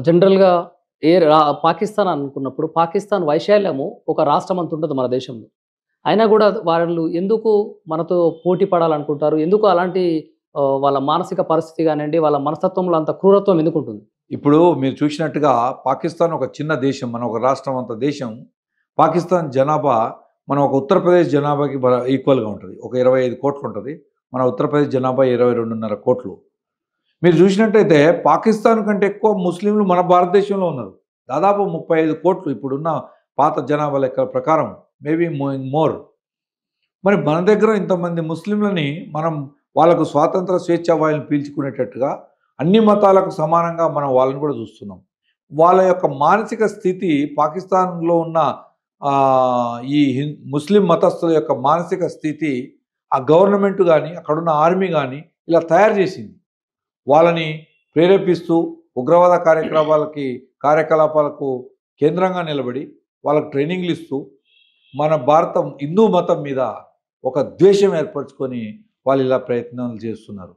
జనరల్‌గా ఏ రా పాకిస్తాన్ అనుకున్నప్పుడు, పాకిస్తాన్ వైశాల్యము ఒక రాష్ట్రం అంత ఉంటది మన దేశంలో. అయినా గూడా వాళ్ళు ఎందుకు మనతో పోటీ పడాలనుకుంటారు? ఎందుకు అలాంటి వాళ్ళ మానసిక పరిస్థితి గానియండి, వాళ్ళ మనస్తత్వంలో అంత క్రూరత్వం ఎందుకుంటుంది? ఇప్పుడు మీరు చూసినట్టుగా పాకిస్తాన్ ఒక చిన్న దేశం. మన ఒక రాష్ట్రం అంత దేశం. పాకిస్తాన్ జనాభా మన ఒక ఉత్తరప్రదేశ్ జనాభాకి ఈక్వల్‌గా ఉంటది. ఒక 25 కోట్లుంటది. మన ఉత్తరప్రదేశ్ జనాభా 22.5 కోట్లు. మీరు చూసినట్టయితే పాకిస్తాన్ కంటే ఎక్కువ ముస్లింలు మన భారతదేశంలో ఉన్నారు. దాదాపు 35 కోట్లు ఇప్పుడున్న పాత జనాభా లెక్కల ప్రకారం. Maybe more. మరి మన దగ్గర ఇంతమంది ముస్లింలని మనం వాళ్ళకు స్వాతంత్ర స్వేచ్ఛ వాయువులు పీల్చుకునేటట్టుగా అన్ని మతాలకు సమానంగా మనం వాళ్ళని కూడా చూస్తున్నాం. వాళ్ళ యొక్క మానసిక స్థితి పాకిస్తాన్‌లో ఉన్న ఈ ముస్లిం మతస్థుల యొక్క మానసిక స్థితి ఆ గవర్నమెంట్ గాని, అక్కడున్న ఆర్మీ గాని ఇలా తయారు చేసింది. వాళ్ళని ప్రేరేపిస్తూ ఉగ్రవాద కార్యకలాపాలకు కేంద్రంగా నిలబడి వాళ్ళకి ట్రైనింగ్‌లు ఇస్తూ మన భారతం హిందూ మతం మీద ఒక ద్వేషం ఏర్పరచుకొని వాళ్ళు ఇలా ప్రయత్నాలు చేస్తున్నారు.